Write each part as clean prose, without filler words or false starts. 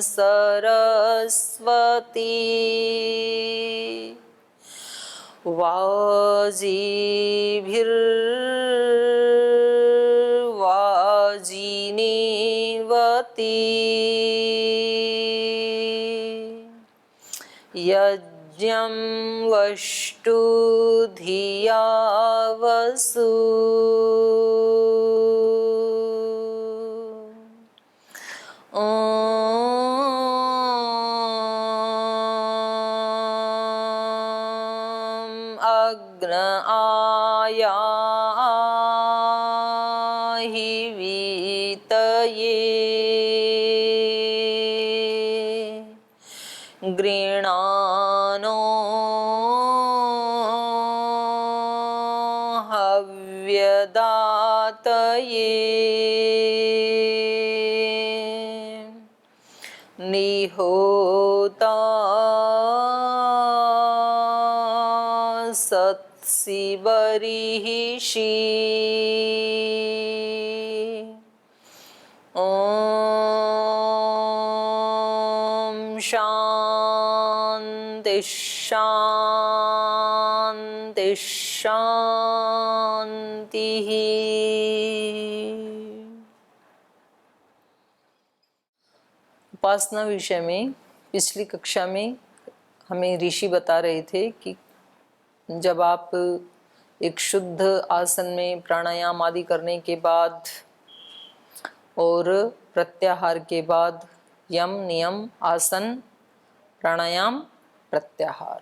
सरस्वती वाजिनीवती यज्ञं वष्टु धिया वसु अग्न आयाहि वीतये गृणानो हव्यदातये निहोता सत्सि बर्हिषि ॐ शान्ति शान्ति शान्तिः। उपासना विषय में पिछली कक्षा में हमें ऋषि बता रहे थे कि जब आप एक शुद्ध आसन में प्राणायाम आदि करने के बाद और प्रत्याहार के बाद यम नियम आसन प्राणायाम प्रत्याहार,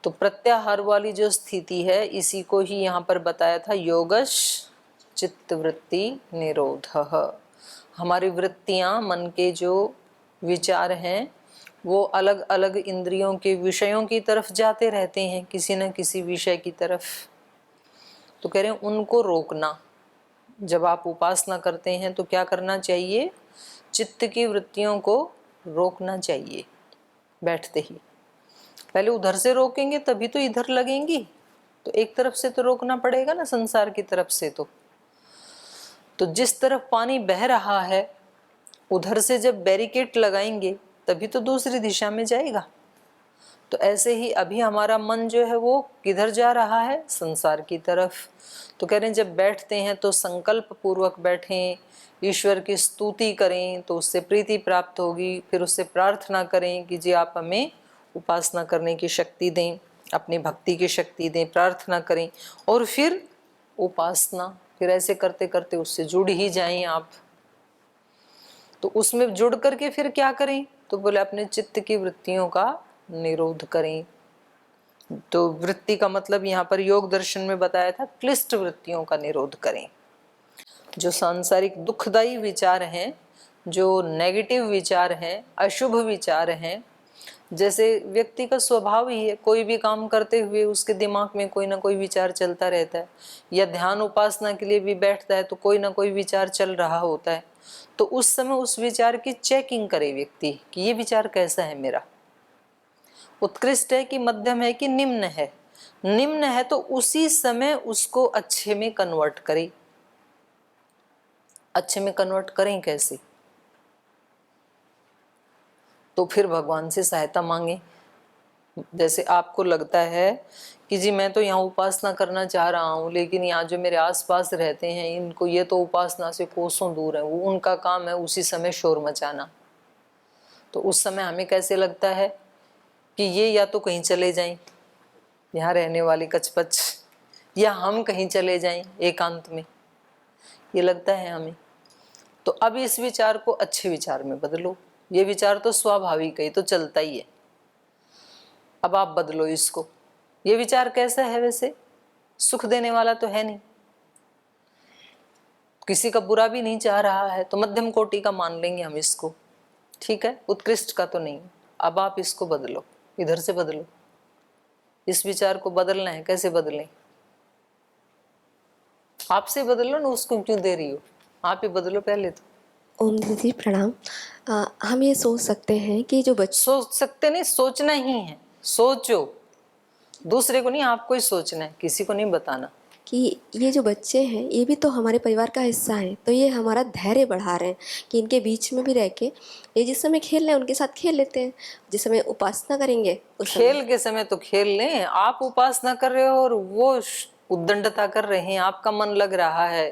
तो प्रत्याहार वाली जो स्थिति है इसी को ही यहाँ पर बताया था योगश चित्तवृत्ति निरोधः। हमारी वृत्तियाँ, मन के जो विचार हैं वो अलग अलग इंद्रियों के विषयों की तरफ जाते रहते हैं, किसी न किसी विषय की तरफ। तो कह रहे हैं उनको रोकना। जब आप उपासना करते हैं तो क्या करना चाहिए? चित्त की वृत्तियों को रोकना चाहिए। बैठते ही पहले उधर से रोकेंगे तभी तो इधर लगेंगी, तो एक तरफ से तो रोकना पड़ेगा ना, संसार की तरफ से। तो जिस तरफ पानी बह रहा है उधर से जब बैरिकेड लगाएंगे तभी तो दूसरी दिशा में जाएगा। तो ऐसे ही अभी हमारा मन जो है वो किधर जा रहा है? संसार की तरफ। तो कह रहे हैं जब बैठते हैं तो संकल्प पूर्वक बैठें, ईश्वर की स्तुति करें तो उससे प्रीति प्राप्त होगी। फिर उससे प्रार्थना करें कि जी आप हमें उपासना करने की शक्ति दें, अपनी भक्ति की शक्ति दें, प्रार्थना करें। और फिर उपासना, फिर ऐसे करते करते उससे जुड़ ही जाएं आप। तो उसमें जुड़ करके फिर क्या करें? तो बोले अपने चित्त की वृत्तियों का निरोध करें। तो वृत्ति का मतलब यहाँ पर योग दर्शन में बताया था क्लिष्ट वृत्तियों का निरोध करें। जो सांसारिक दुखदायी विचार हैं, जो नेगेटिव विचार हैं, अशुभ विचार हैं, जैसे व्यक्ति का स्वभाव ही है, कोई भी काम करते हुए उसके दिमाग में कोई ना कोई विचार चलता रहता है, या ध्यान उपासना के लिए भी बैठता है तो कोई ना कोई विचार चल रहा होता है। तो उस समय उस विचार की चेकिंग करे व्यक्ति कि ये विचार कैसा है मेरा, उत्कृष्ट है कि मध्यम है कि निम्न है। निम्न है तो उसी समय उसको अच्छे में कन्वर्ट करे। अच्छे में कन्वर्ट करें कैसे? तो फिर भगवान से सहायता मांगे। जैसे आपको लगता है कि जी मैं तो यहाँ उपासना करना चाह रहा हूँ, लेकिन यहाँ जो मेरे आसपास रहते हैं इनको, ये तो उपासना से कोसों दूर है, वो उनका काम है उसी समय शोर मचाना। तो उस समय हमें कैसे लगता है कि ये या तो कहीं चले जाएं, यहाँ रहने वाले कचपच, या हम कहीं चले जाएं एकांत में, ये लगता है हमें। तो अब इस विचार को अच्छे विचार में बदलो। ये विचार तो स्वाभाविक है, तो चलता ही है। अब आप बदलो इसको। ये विचार कैसा है? वैसे सुख देने वाला तो है नहीं, किसी का बुरा भी नहीं चाह रहा है, तो मध्यम कोटि का मान लेंगे हम इसको, ठीक है, उत्कृष्ट का तो नहीं। अब आप इसको बदलो, इधर से बदलो। इस विचार को बदलना है, कैसे बदलें? आपसे बदलो ना, उसको क्यों दे रही हो? आप ही बदलो पहले तो। ओम दीदी प्रणाम। हम ये सोच सकते हैं कि जो सोच सकते नहीं, सोचना ही है। सोचो, दूसरे को नहीं, आपको ही सोचना है, किसी को नहीं बताना। कि ये जो बच्चे हैं ये भी तो हमारे परिवार का हिस्सा हैं, तो ये हमारा धैर्य बढ़ा रहे हैं कि इनके बीच में भी रह के ये जिस समय खेल रहे हैं उनके साथ खेल लेते हैं, जिस समय उपासना करेंगे उस समय खेल के समय तो खेल लें, आप उपासना कर रहे हो और वो उद्दंडता कर रहे हैं, आपका मन लग रहा है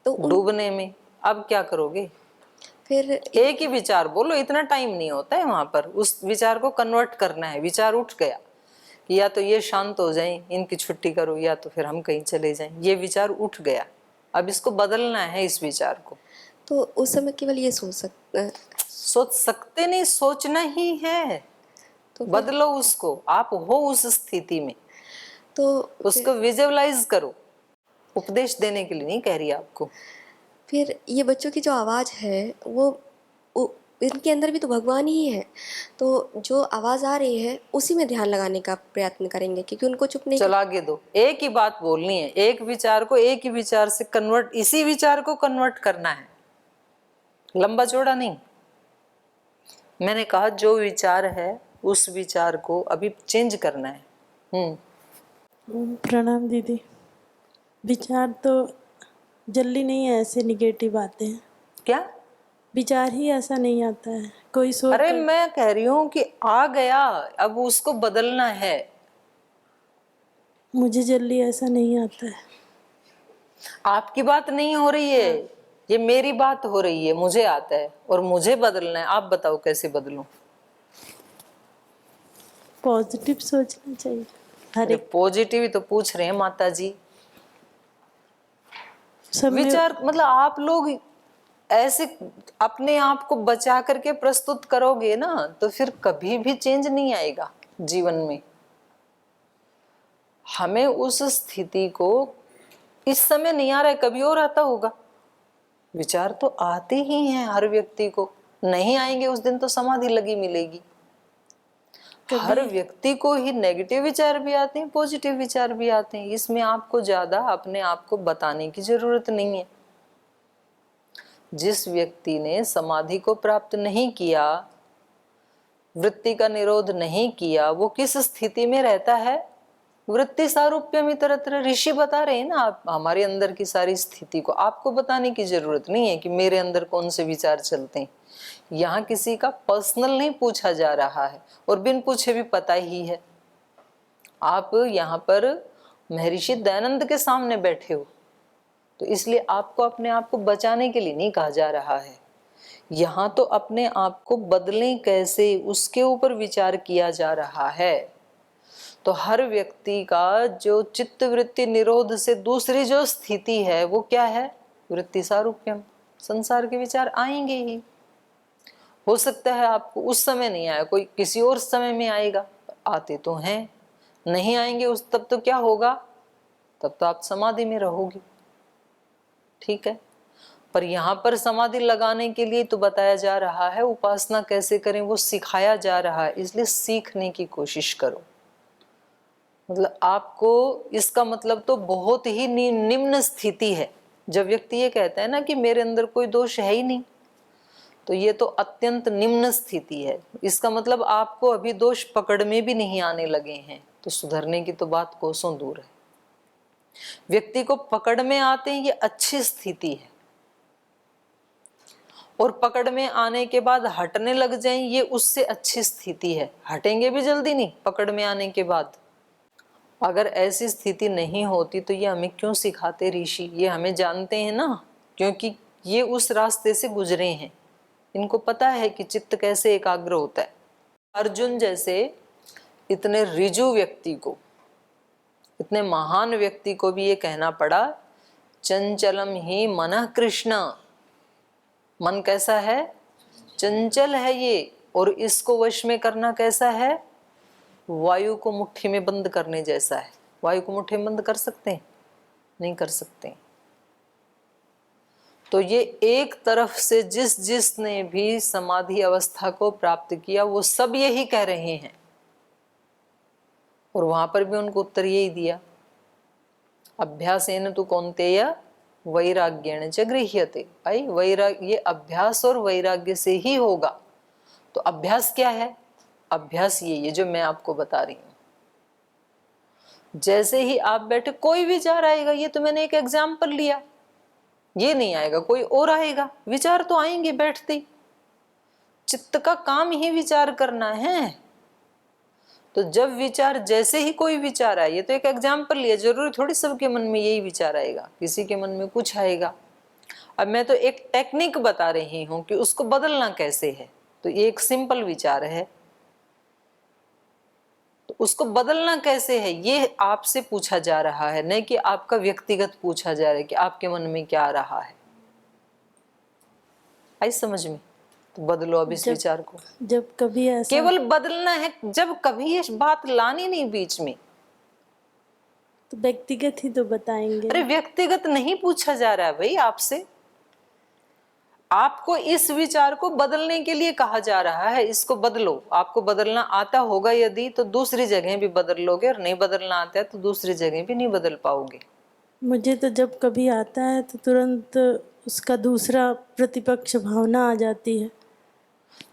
तो डूबने में, अब क्या करोगे? फिर एक ही विचार बोलो, इतना टाइम नहीं होता है वहां पर, उस विचार को कन्वर्ट करना है। विचार उठ गया कि या तो ये शांत हो जाएं, इनकी छुट्टी करो, या तो फिर हम कहीं चले जाएं, ये विचार उठ गया, अब इसको बदलना है इस विचार को। तो उस समय केवल ये सोच सकते नहीं, सोचना ही है, तो बदलो उसको, आप हो उस स्थिति में, तो उसको विजुअलाइज करो। उपदेश देने के लिए नहीं कह रही आपको। फिर ये बच्चों की जो आवाज़ है वो इनके अंदर भी तो भगवान ही है, तो जो आवाज़ आ रही है उसी में ध्यान लगाने का प्रयत्न करेंगे, क्योंकि उनको चुप नहीं चल आगे दो, एक ही बात बोलनी है, एक विचार को एक ही विचार से कन्वर्ट, इसी विचार को कन्वर्ट करना है, लंबा चौड़ा नहीं। मैंने कहा जो विचार है उस विचार को अभी चेंज करना है। प्रणाम दीदी। विचार तो जल्दी नहीं है, ऐसे निगेटिव आते हैं। क्या विचार ही ऐसा नहीं आता है, कोई सोच अरे कर... मैं कह रही हूं कि आ गया, अब उसको बदलना है। मुझे जल्दी ऐसा नहीं आता है। आपकी बात नहीं हो रही है, ये मेरी बात हो रही है, मुझे आता है और मुझे बदलना है। आप बताओ कैसे बदलूं? पॉजिटिव सोचना चाहिए हर एक। पॉजिटिव ही तो पूछ रहे हैं माता जी। सब में विचार मतलब आप लोग ऐसे अपने आप को बचा करके प्रस्तुत करोगे ना, तो फिर कभी भी चेंज नहीं आएगा जीवन में। हमें उस स्थिति को, इस समय नहीं आ रहा है, कभी और आता होगा। विचार तो आते ही हैं हर व्यक्ति को, नहीं आएंगे उस दिन तो समाधि लगी मिलेगी। हर व्यक्ति को ही नेगेटिव विचार भी आते हैं, पॉजिटिव विचार भी आते हैं, इसमें आपको ज्यादा अपने आप को बताने की जरूरत नहीं है। जिस व्यक्ति ने समाधि को प्राप्त नहीं किया, वृत्ति का निरोध नहीं किया, वो किस स्थिति में रहता है? वृत्ति सारूप्यम इतरत्र। ऋषि बता रहे हैं ना, आप हमारे अंदर की सारी स्थिति को, आपको बताने की जरूरत नहीं है कि मेरे अंदर कौन से विचार चलते हैं। यहाँ किसी का पर्सनल नहीं पूछा जा रहा है, और बिन पूछे भी पता ही है। आप यहाँ पर महर्षि दयानंद के सामने बैठे हो, तो इसलिए आपको अपने आप को बचाने के लिए नहीं कहा जा रहा है। यहाँ तो अपने आप को बदलें कैसे, उसके ऊपर विचार किया जा रहा है। तो हर व्यक्ति का जो चित्त वृत्ति निरोध से दूसरी जो स्थिति है वो क्या है? वृत्ति सारूप्यम। संसार के विचार आएंगे ही। हो सकता है आपको उस समय नहीं आया, कोई किसी और समय में आएगा, आते तो हैं। नहीं आएंगे उस, तब तो क्या होगा? तब तो आप समाधि में रहोगी, ठीक है। पर यहाँ पर समाधि लगाने के लिए तो बताया जा रहा है, उपासना कैसे करें वो सिखाया जा रहा है, इसलिए सीखने की कोशिश करो। मतलब आपको इसका मतलब तो बहुत ही निम्न स्थिति है। जब व्यक्ति ये कहता है ना कि मेरे अंदर कोई दोष है ही नहीं, तो ये तो अत्यंत निम्न स्थिति है। इसका मतलब आपको अभी दोष पकड़ में भी नहीं आने लगे हैं, तो सुधरने की तो बात कोसों दूर है। व्यक्ति को पकड़ में आते हैं, ये अच्छी स्थिति है, और पकड़ में आने के बाद हटने लग जाएं, ये उससे अच्छी स्थिति है। हटेंगे भी जल्दी नहीं पकड़ में आने के बाद। अगर ऐसी स्थिति नहीं होती तो ये हमें क्यों सिखाते ऋषि? ये हमें जानते हैं ना, क्योंकि ये उस रास्ते से गुजरे हैं, इनको पता है कि चित्त कैसे एकाग्र होता है। अर्जुन जैसे इतने ऋजु व्यक्ति को, इतने महान व्यक्ति को भी ये कहना पड़ा, चंचलम ही मनः कृष्ण। मन कैसा है? चंचल है ये, और इसको वश में करना कैसा है? वायु को मुट्ठी में बंद करने जैसा है। वायु को मुट्ठी में बंद कर सकते हैं? नहीं कर सकते। तो ये एक तरफ से जिसने भी समाधि अवस्था को प्राप्त किया वो सब यही कह रहे हैं, और वहां पर भी उनको उत्तर यही दिया, अभ्यासेन तु कौन्तेय वैराग्येण च गृह्यते। भाई वैराग्य, ये अभ्यास और वैराग्य से ही होगा। तो अभ्यास क्या है? अभ्यास ये जो मैं आपको बता रही हूं, जैसे ही आप बैठे कोई विचार आएगा, ये तो मैंने एक एग्जाम्पल लिया, ये नहीं आएगा कोई और आएगा। विचार तो आएंगे बैठते ही, चित्त का काम ही विचार करना है। तो जब विचार, जैसे ही कोई विचार आए, ये तो एक एग्जाम्पल लिया, जरूरी थोड़ी सबके मन में यही विचार आएगा, किसी के मन में कुछ आएगा। अब मैं तो एक टेक्निक बता रही हूं कि उसको बदलना कैसे है। तो ये एक सिंपल विचार है, तो उसको बदलना कैसे है ये आपसे पूछा जा रहा है, नहीं कि आपका व्यक्तिगत पूछा जा रहा है कि आपके मन में क्या आ रहा है। आई समझ में? तो बदलो अब इस विचार को। जब कभी ऐसा केवल बदलना है, जब कभी ये बात लानी नहीं बीच में। तो व्यक्तिगत ही तो बताएंगे। अरे व्यक्तिगत नहीं पूछा जा रहा है भाई आपसे, आपको इस विचार को बदलने के लिए कहा जा रहा है। इसको बदलो। आपको बदलना आता होगा यदि, तो दूसरी जगह भी बदल लोगे, और नहीं बदलना आता है तो दूसरी जगह भी नहीं बदल पाओगे। मुझे तो जब कभी आता है तो तुरंत उसका दूसरा प्रतिपक्ष भावना आ जाती है।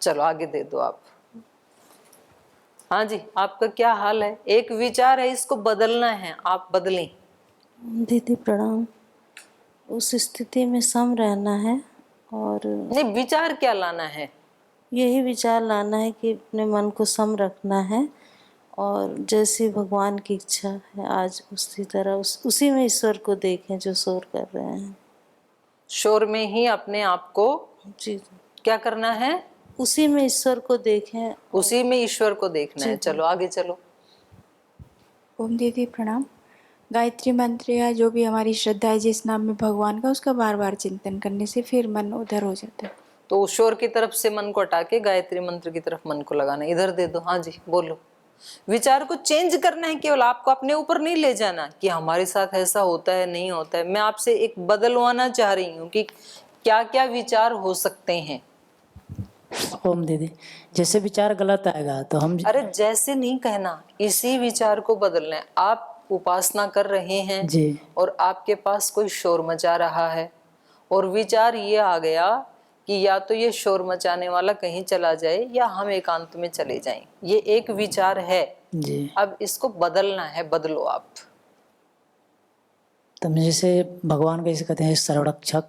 चलो आगे दे दो आप। हाँ जी, आपका क्या हाल है? एक विचार है, इसको बदलना है, आप बदलें। दीदी प्रणाम। उस स्थिति में सम रहना है और नहीं, विचार क्या लाना है? यही विचार लाना है कि अपने मन को सम रखना है, और जैसी भगवान की इच्छा है आज उसी तरह उसी में ईश्वर को देखें जो शोर कर रहे हैं। शोर में ही अपने आप को जी, क्या करना है? उसी में ईश्वर को देखें, उसी में ईश्वर को देखना है। चलो आगे चलो। ओम दीदी प्रणाम। गायत्री मंत्र या जो भी हमारी श्रद्धा है जिस नाम में भगवान का, उसका बार बार चिंतन करने से फिर मन उधर हो जाता है। तो शोर की तरफ से मन को हटा के गायत्री मंत्र की तरफ मन को लगाना। इधर दे दो। हाँ जी बोलो। विचार को चेंज करना है, केवल आपको अपने ऊपर नहीं ले जाना कि हमारे साथ ऐसा होता है नहीं होता है। मैं आपसे एक बदलवाना चाह रही हूँ कि क्या क्या विचार हो सकते हैं। ओम दीदी, जैसे विचार गलत आएगा तो हम अरे जैसे नहीं कहना, इसी विचार को बदलना है। आप उपासना कर रहे हैं जी, और आपके पास कोई शोर मचा रहा है, और विचार ये आ गया कि या तो ये शोर मचाने वाला कहीं चला जाए या हम एकांत में चले जाएं। ये एक विचार है जी। अब इसको बदलना है। बदलो आप। तो हम जैसे भगवान को जैसे कहते हैं सर्वरक्षक,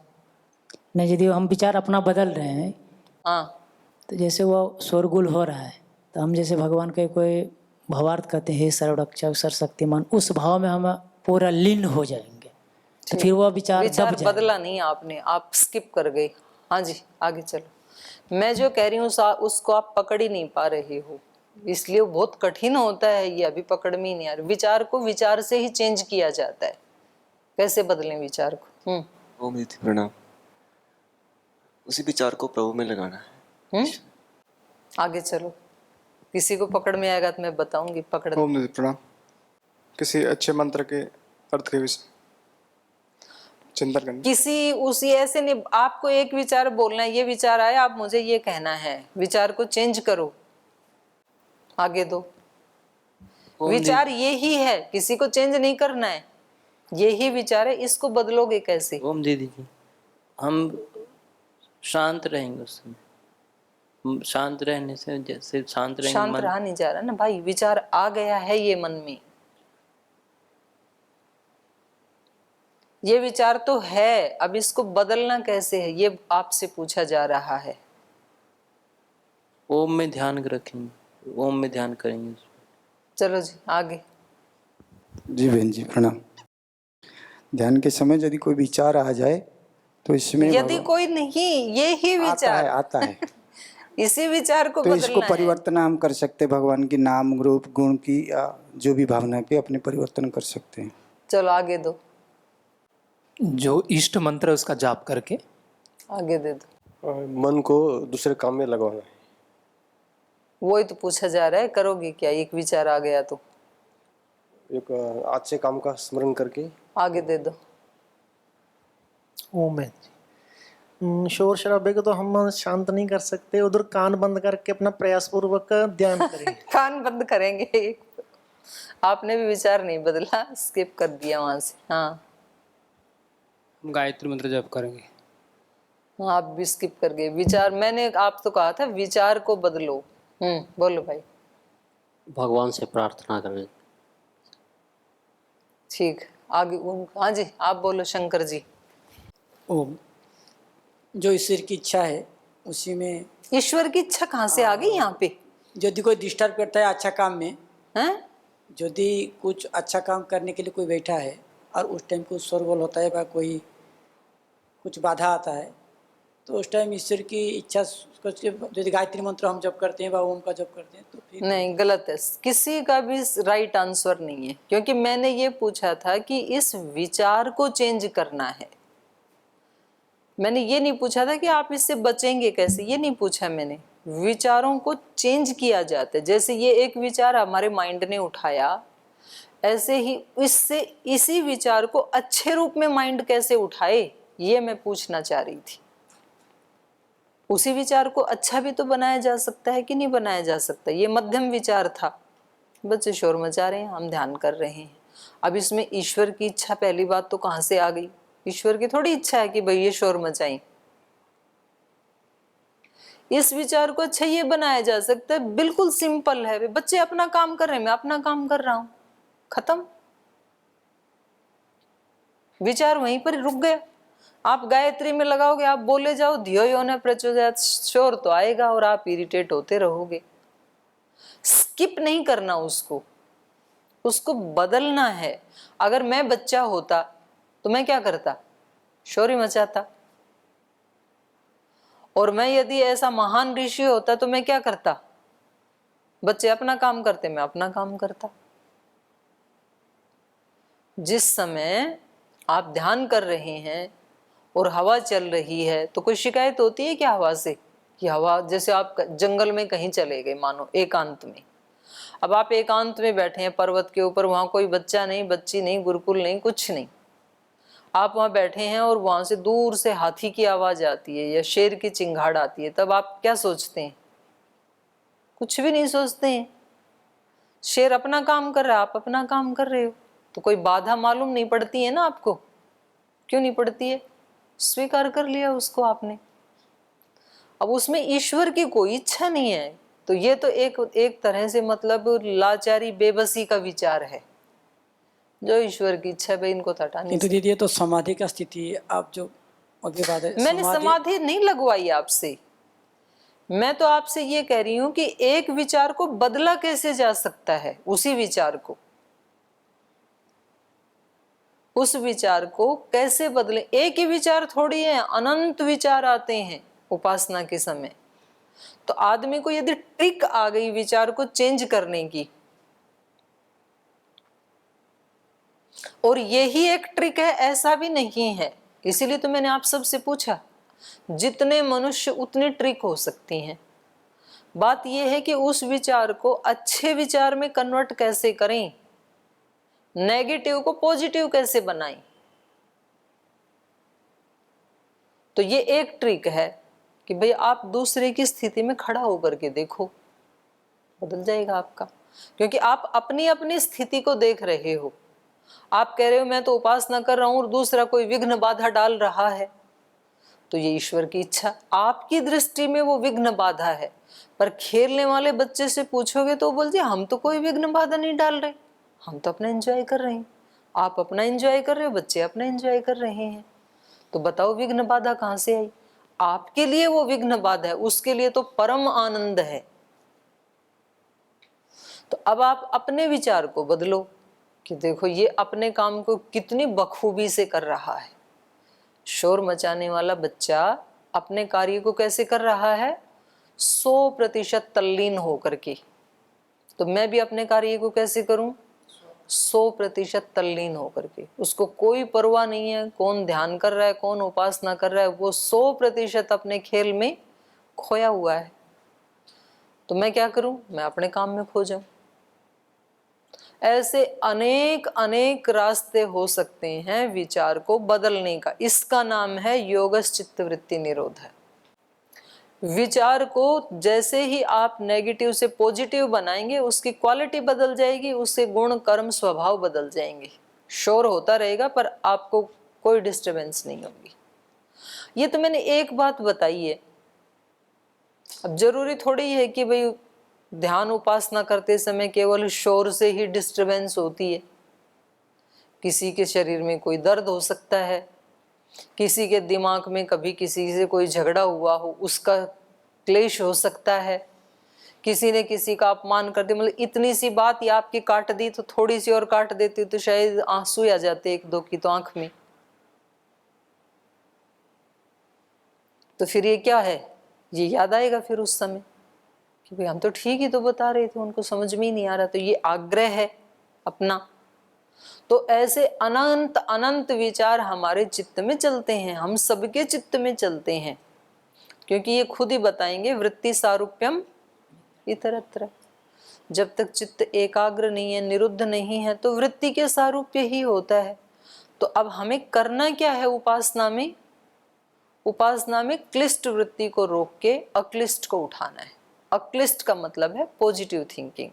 नहीं यदि हम विचार अपना बदल रहे हैं हाँ, तो जैसे वो शोरगुल हो रहा है, तो हम जैसे भगवान के कोई भावार्थ कहते हैं, हे सर्वरक्षक सर्वशक्तिमान, उस भाव में हम पूरा लीन हो जाएंगे, तो फिर वो विचार दब जाएगा। बदला नहीं आपने, आप स्किप कर गए। हाँ जी आगे चलो। मैं जो कह रही हूँ उसको आप पकड़ ही नहीं पा रहे हो, इसलिए वो बहुत कठिन होता है। ये अभी पकड़ में ही नहीं आ रहा। विचार को विचार से ही चेंज किया जाता है। कैसे बदलें विचार को? ओम दीदी प्रणाम। उसी विचार को प्रभु में लगाना है। आगे चलो। किसी को पकड़ में आएगा तो मैं बताऊंगी। पकड़। ओम दीदी प्रणाम। किसी अच्छे मंत्र के अर्थ के विषय चिंतन करना। किसी उसी ऐसे नहीं, आपको एक विचार बोलना है, ये विचार आया आप मुझे ये कहना है, विचार को चेंज करो। आगे दो। विचार ये ही है, किसी को चेंज नहीं करना है, यही विचार है। इसको बदलोगे कैसे? ओम दीदी जी, हम शांत रहेंगे उस समय। शांत रहने से जैसे शांत रहेंगे, शांत रहा नहीं जा रहा ना भाई, विचार आ गया है ये मन में। ये विचार तो है, अब इसको बदलना कैसे है ये आपसे पूछा जा रहा है। ओम में ध्यान रखेंगे, ओम में ध्यान करेंगे। चलो जी आगे। जी बहन जी प्रणाम। ध्यान के समय यदि कोई विचार आ जाए तो इसमें यदि कोई नहीं, ये ही विचार आता है इसी विचार को तो बदलना इसको है। परिवर्तन हम कर सकते हैं, भगवान की नाम रूप गुण की या जो भी भावना के अपने परिवर्तन कर सकते हैं। चलो आगे दो। जो इष्ट मंत्र है उसका जाप करके आगे दे दो। मन को दूसरे काम में लगाना है। वही तो पूछा जा रहा है, करोगे क्या? एक विचार आ गया तो एक अच्छे काम का स्मरण करके आगे दे दो। ओम है। शोर शराबे को तो हम शांत नहीं कर सकते, उधर कान बंद करके अपना प्रयास पूर्वक ध्यान करें। कान बंद करेंगे। आपने भी विचार नहीं बदला, स्किप कर दिया वहां से। हाँ गायत्री मंत्र जप करेंगे। हाँ आप भी स्किप कर गए। विचार मैंने आप तो कहा था विचार को बदलो। बोलो भाई। भगवान से प्रार्थना करें। ठीक, आगे हाँ जी आप बोलो शंकर जी। ओम। जो ईश्वर की इच्छा है उसी में। ईश्वर की इच्छा कहाँ से आ गई यहाँ पे? यदि कोई डिस्टर्ब करता है अच्छा काम में, हैं? यदि कुछ अच्छा काम करने के लिए कोई बैठा है और उस टाइम कुछ शोरगोल होता है, कोई कुछ बाधा आता है, तो उस टाइम ईश्वर की इच्छा यदि गायत्री मंत्र हम जप करते हैं व ओम का जप करते हैं तो फिर नहीं, गलत है। किसी का भी राइट आंसर नहीं है, क्योंकि मैंने ये पूछा था कि इस विचार को चेंज करना है। मैंने ये नहीं पूछा था कि आप इससे बचेंगे कैसे, ये नहीं पूछा मैंने। विचारों को चेंज किया जाता है। जैसे ये एक विचार हमारे माइंड ने उठाया, ऐसे ही इससे इसी विचार को अच्छे रूप में माइंड कैसे उठाए, ये मैं पूछना चाह रही थी। उसी विचार को अच्छा भी तो बनाया जा सकता है कि नहीं बनाया जा सकता। ये मध्यम विचार था। बच्चे शोर मचा रहे हैं, हम ध्यान कर रहे हैं। अब इसमें ईश्वर की इच्छा पहली बात तो कहाँ से आ गई? ईश्वर की थोड़ी इच्छा है कि भाई ये शोर मचाएं। इस विचार को अच्छा ये बनाया जा सकता है, बिल्कुल सिंपल है। बच्चे अपना काम कर रहे हैं, मैं अपना काम कर रहा हूं, खत्म। विचार वहीं पर रुक गया। आप गायत्री में लगाओगे, आप बोले जाओ धियो यो न प्रचोदयात्, शोर तो आएगा और आप इरिटेट होते रहोगे। स्किप नहीं करना उसको, उसको बदलना है। अगर मैं बच्चा होता तो मैं क्या करता? शोर ही मचाता। और मैं यदि ऐसा महान ऋषि होता तो मैं क्या करता? बच्चे अपना काम करते, मैं अपना काम करता। जिस समय आप ध्यान कर रहे हैं और हवा चल रही है तो कोई शिकायत होती है क्या हवा से? कि हवा, जैसे आप जंगल में कहीं चले गए, मानो एकांत में। अब आप एकांत में बैठे हैं पर्वत के ऊपर, वहां कोई बच्चा नहीं, बच्ची नहीं, गुरुकुल नहीं, कुछ नहीं। आप वहां बैठे हैं और वहां से दूर से हाथी की आवाज आती है या शेर की चिंगाड़ आती है, तब आप क्या सोचते हैं? कुछ भी नहीं सोचते हैं। शेर अपना काम कर रहा है, आप अपना काम कर रहे हो, तो कोई बाधा मालूम नहीं पड़ती है ना आपको? क्यों नहीं पड़ती है? स्वीकार कर लिया उसको आपने। अब उसमें ईश्वर की कोई इच्छा नहीं है, तो ये तो एक तरह से मतलब लाचारी, बेबसी का विचार है। जो ईश्वर की इच्छा है इनको तो हटा नहीं किंतु दीदी ये तो समाधि का स्थिति है। आप जो अभी बात है, मैंने समाधि नहीं लगवाई आपसे। मैं तो आपसे ये कह रही हूं कि एक विचार को बदला कैसे जा सकता है। उसी विचार को, उस विचार को कैसे बदले? एक ही विचार थोड़ी है, अनंत विचार आते हैं उपासना के समय। तो आदमी को यदि ट्रिक आ गई विचार को चेंज करने की, और यही एक ट्रिक है, ऐसा भी नहीं है। इसीलिए तो मैंने आप सबसे पूछा, जितने मनुष्य उतनी ट्रिक हो सकती हैं। बात यह है कि उस विचार को अच्छे विचार में कन्वर्ट कैसे करें, नेगेटिव को पॉजिटिव कैसे बनाएं। तो ये एक ट्रिक है कि भाई आप दूसरे की स्थिति में खड़ा होकर के देखो, बदल जाएगा आपका। क्योंकि आप अपनी अपनी स्थिति को देख रहे हो। आप कह रहे हो मैं तो उपासना कर रहा हूं और दूसरा कोई विघ्न बाधा डाल रहा है, तो ये ईश्वर की इच्छा, आपकी दृष्टि में वो विघ्न बाधा है। पर खेलने वाले बच्चे से पूछोगे तो बोल दिया हम तो कोई विघ्न बाधा नहीं डाल रहे, हम तो अपना एंजॉय कर रहे हैं। आप अपना एंजॉय कर रहे हो, बच्चे अपना एंजॉय कर रहे हैं। तो बताओ विघ्न बाधा कहां से आई? आपके लिए वो विघ्न बाधा है, उसके लिए तो परम आनंद है। तो अब आप अपने विचार को बदलो कि देखो ये अपने काम को कितनी बखूबी से कर रहा है। शोर मचाने वाला बच्चा अपने कार्य को कैसे कर रहा है? 100% तल्लीन होकर के। तो मैं भी अपने कार्य को कैसे करूं? 100% तल्लीन होकर के। उसको कोई परवाह नहीं है कौन ध्यान कर रहा है, कौन उपासना कर रहा है, वो 100% अपने खेल में खोया हुआ है। तो मैं क्या करूं? मैं अपने काम में खो जाऊं। ऐसे अनेक अनेक रास्ते हो सकते हैं विचार को बदलने का। इसका नाम है योगश चित्तवृत्ति निरोध है। विचार को जैसे ही आप नेगेटिव से पॉजिटिव बनाएंगे, उसकी क्वालिटी बदल जाएगी, उसके गुण कर्म स्वभाव बदल जाएंगे। शोर होता रहेगा पर आपको कोई डिस्टरबेंस नहीं होगी। ये तो मैंने एक बात बताई है। अब जरूरी थोड़ी है कि भाई ध्यान उपासना करते समय केवल शोर से ही डिस्टरबेंस होती है। किसी के शरीर में कोई दर्द हो सकता है, किसी के दिमाग में कभी किसी से कोई झगड़ा हुआ हो उसका क्लेश हो सकता है, किसी ने किसी का अपमान कर दिया, मतलब इतनी सी बात ये आपकी काट दी तो थोड़ी सी और काट देती तो शायद आंसू आ जाते एक दो की तो आंख में। तो फिर ये क्या है, ये याद आएगा फिर उस समय कि भाई हम तो ठीक ही तो बता रहे थे, उनको समझ में ही नहीं आ रहा। तो ये आग्रह है अपना। तो ऐसे अनंत अनंत विचार हमारे चित्त में चलते हैं, हम सबके चित्त में चलते हैं, क्योंकि ये खुद ही बताएंगे वृत्ति सारूप्यम इतरत्र। जब तक चित्त एकाग्र नहीं है, निरुद्ध नहीं है, तो वृत्ति के सारूप्य ही होता है। तो अब हमें करना क्या है उपासना में? उपासना में क्लिष्ट वृत्ति को रोक के अक्लिष्ट को उठाना है। अक्लिष्ट का मतलब है पॉजिटिव थिंकिंग,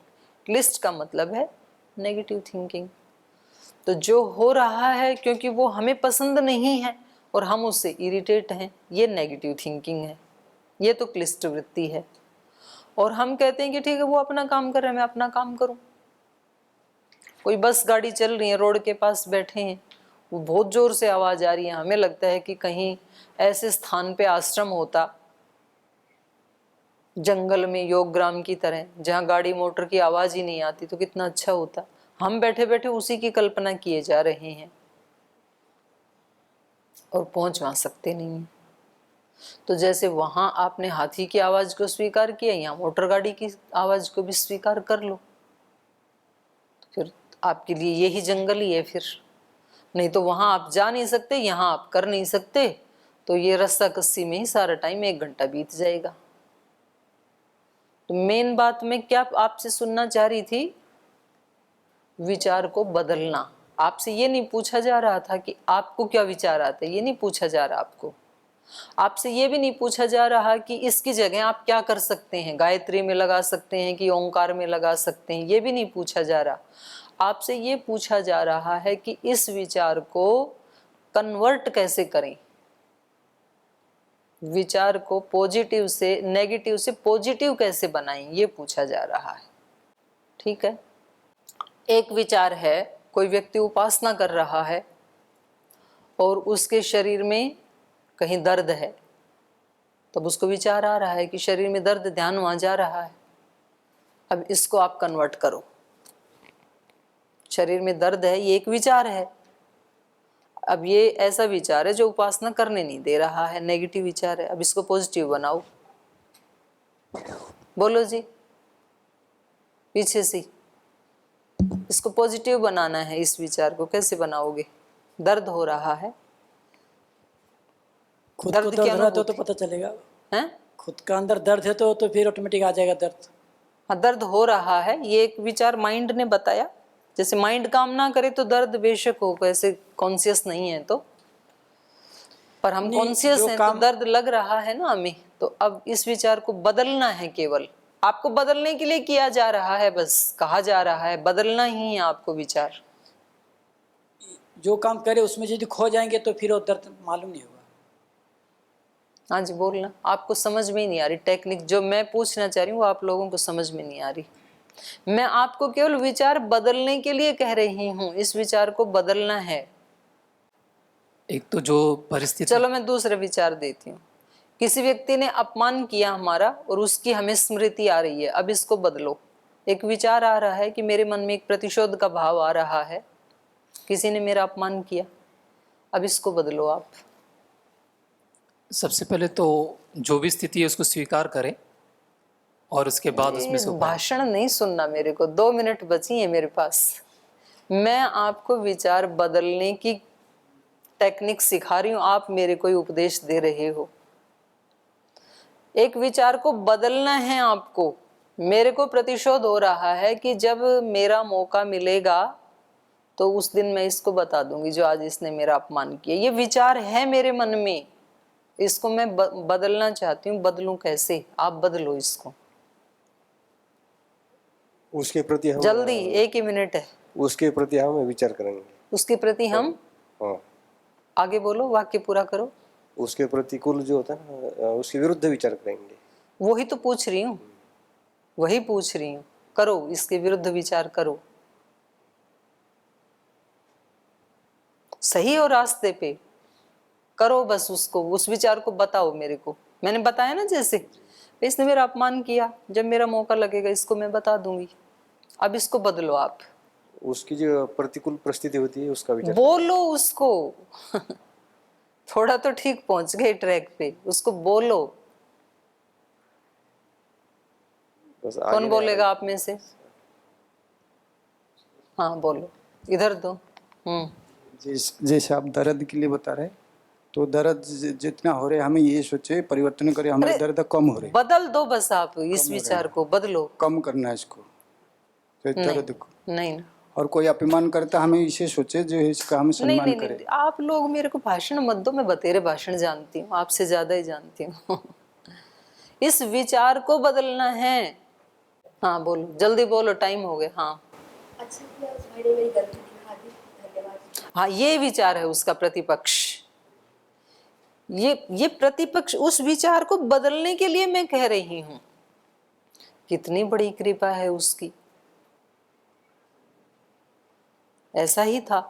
क्लिष्ट का मतलब है नेगेटिव थिंकिंग। तो जो हो रहा है क्योंकि वो हमें पसंद नहीं है और हम उससे इरिटेट हैं, ये नेगेटिव थिंकिंग है, ये तो क्लिष्ट वृत्ति है। और हम कहते हैं कि ठीक है वो अपना काम कर रहे हैं, मैं अपना काम करूं। कोई बस गाड़ी चल रही है, रोड के पास बैठे हैं, वो बहुत जोर से आवाज आ रही है, हमें लगता है कि कहीं ऐसे स्थान पे आश्रम होता जंगल में योगग्राम की तरह, जहाँ गाड़ी मोटर की आवाज ही नहीं आती, तो कितना अच्छा होता। हम बैठे बैठे उसी की कल्पना किए जा रहे हैं और पहुंच वहां सकते नहीं हैं। तो जैसे वहां आपने हाथी की आवाज को स्वीकार किया, यहाँ मोटर गाड़ी की आवाज को भी स्वीकार कर लो, तो फिर आपके लिए यही जंगल ही है। फिर नहीं तो वहां आप जा नहीं सकते, यहाँ आप कर नहीं सकते, तो ये रस्सा कस्सी में ही सारा टाइम 1 घंटा बीत जाएगा। तो मेन बात मैं क्या आपसे सुनना चाह रही थी, विचार को बदलना। आपसे ये नहीं पूछा जा रहा था कि आपको क्या विचार आते, ये नहीं पूछा जा रहा आपको। आपसे ये भी नहीं पूछा जा रहा कि इसकी जगह आप क्या कर सकते हैं, गायत्री में लगा सकते हैं कि ओंकार में लगा सकते हैं, ये भी नहीं पूछा जा रहा। आपसे ये पूछा जा रहा है कि इस विचार को कन्वर्ट कैसे करें, विचार को पॉजिटिव से नेगेटिव से पॉजिटिव कैसे बनाएं, ये पूछा जा रहा है। ठीक है, एक विचार है, कोई व्यक्ति उपासना कर रहा है और उसके शरीर में कहीं दर्द है, तब उसको विचार आ रहा है कि शरीर में दर्द, ध्यान वहां जा रहा है। अब इसको आप कन्वर्ट करो, शरीर में दर्द है, ये एक विचार है। अब ये ऐसा विचार है जो उपासना करने नहीं दे रहा है, नेगेटिव विचार है। अब इसको पॉजिटिव बनाओ। बोलो जी, पीछे से इसको पॉजिटिव बनाना है। इस विचार को कैसे बनाओगे? दर्द हो रहा है, खुद को दर्द रहा तो पता चलेगा हैं? खुद का अंदर दर्द है तो फिर ऑटोमेटिक आ जाएगा दर्द। हाँ, दर्द हो रहा है, ये एक विचार माइंड ने बताया। जैसे माइंड काम ना करे तो दर्द बेशक हो, ऐसे कॉन्शियस नहीं है तो, पर हम कॉन्शियस हैं तो दर्द लग रहा है ना हमें। तो अब इस विचार को बदलना है, केवल आपको बदलने के लिए किया जा रहा है, बस कहा जा रहा है बदलना ही है आपको विचार। जो काम करे उसमें यदि खो जाएंगे तो फिर वो दर्द मालूम नहीं होगा। हाँ जी, बोलना। आपको समझ में ही नहीं आ रही टेक्निक, जो मैं पूछना चाह रही हूँ वो आप लोगों को समझ में नहीं आ रही। मैं आपको केवल विचार बदलने के लिए कह रही हूँ, इस विचार को बदलना है। एक तो जो परिस्थिति, चलो मैं दूसरा विचार देती हूँ। किसी व्यक्ति ने अपमान किया हमारा और उसकी हमें स्मृति आ रही है, अब इसको बदलो। एक विचार आ रहा है कि मेरे मन में एक प्रतिशोध का भाव आ रहा है, किसी ने मेरा अपमान किया, अब इसको बदलो आप। सबसे पहले तो जो भी स्थिति है उसको स्वीकार करें और उसके बाद उसमें से भाषण नहीं सुनना मेरे को, 2 मिनट बची है मेरे पास। मैं आपको विचार बदलने की टेक्निक सिखा रही हूँ, आप मेरे को उपदेश दे रहे हो। एक विचार को बदलना है आपको। मेरे को प्रतिशोध हो रहा है कि जब मेरा मौका मिलेगा तो उस दिन मैं इसको बता दूंगी जो आज इसने मेरा अपमान किया। ये विचार है मेरे मन में, इसको मैं बदलना चाहती हूँ। बदलूं कैसे? आप बदलो इसको उसके प्रति हम जल्दी, 1 ही मिनट है। उसके प्रति हम विचार करेंगे। उसके प्रति हम, हाँ, आगे बोलो, वाक्य पूरा करो। उसके प्रतिकूल जो होता है ना, उसके विरुद्ध विचार करेंगे। वही तो पूछ रही हूँ, वही पूछ रही हूँ। करो, इसके विरुद्ध विचार करो। सही हो रास्ते पे, करो बस उसको, उस विचार को बताओ मेरे को। मैंने बताया ना, जैसे इसने मेरा अपमान किया, जब मेरा मौका लगेगा इसको मैं बता दूंगी, अब इसको बदलो आप। उसकी जो प्रतिकूल परिस्थिति होती है उसका विचार बोलो उसको थोड़ा तो ठीक पहुंच गए ट्रैक पे, उसको बोलो। बस कौन बोलेगा आप में से? हाँ बोलो, इधर दो। जैसे आप दर्द के लिए बता रहे, तो दर्द जितना हो रहे हमें ये सोचे परिवर्तन करे, हमारे दर्द कम हो रहे। बदल दो बस आप इस विचार को, बदलो। कम करना है इसको, तो दर्द को नहीं। और कोई अपमान करता हमें इसे सोचे जो इसका हम सम्मान नहीं, करें। आप लोग मेरे को भाषण मत दो, मैं बतेरे भाषण जानती हूँ, आपसे ज्यादा ही जानती हूँ। इस विचार को बदलना है। हाँ बोलो, जल्दी बोलो, टाइम हो गया। हाँ अच्छा किया उस भाई ने मेरी गलती दिखा दी, धन्यवाद। हाँ, ये विचार है उसका प्रतिपक्ष। ये प्रतिपक्ष उस विचार को बदलने के लिए मैं कह रही हूं। कितनी बड़ी कृपा है उसकी। ऐसा ही था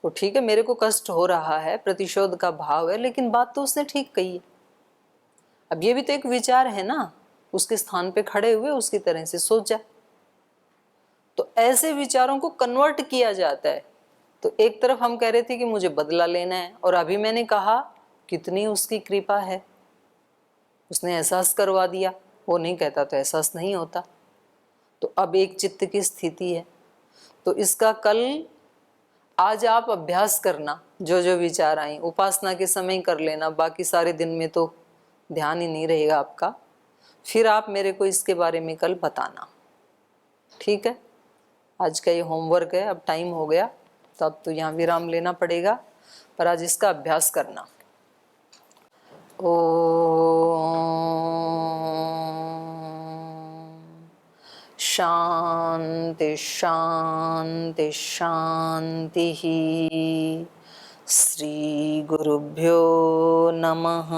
तो ठीक है, मेरे को कष्ट हो रहा है, प्रतिशोध का भाव है, लेकिन बात तो उसने ठीक कही है। अब ये भी तो एक विचार है ना, उसके स्थान पे खड़े हुए उसकी तरह से सोचा, तो ऐसे विचारों को कन्वर्ट किया जाता है। तो एक तरफ हम कह रहे थे कि मुझे बदला लेना है, और अभी मैंने कहा कितनी उसकी कृपा है, उसने एहसास करवा दिया। वो नहीं कहता तो एहसास नहीं होता। तो अब एक चित्त की स्थिति है, तो इसका कल आज आप अभ्यास करना, जो जो विचार आए उपासना के समय कर लेना, बाकी सारे दिन में तो ध्यान ही नहीं रहेगा आपका। फिर आप मेरे को इसके बारे में कल बताना, ठीक है? आज का ये होमवर्क है, अब टाइम हो गया तो अब तो यहाँ विराम लेना पड़ेगा, पर आज इसका अभ्यास करना। शांति शांति शांति। श्री गुरुभ्यो नमः।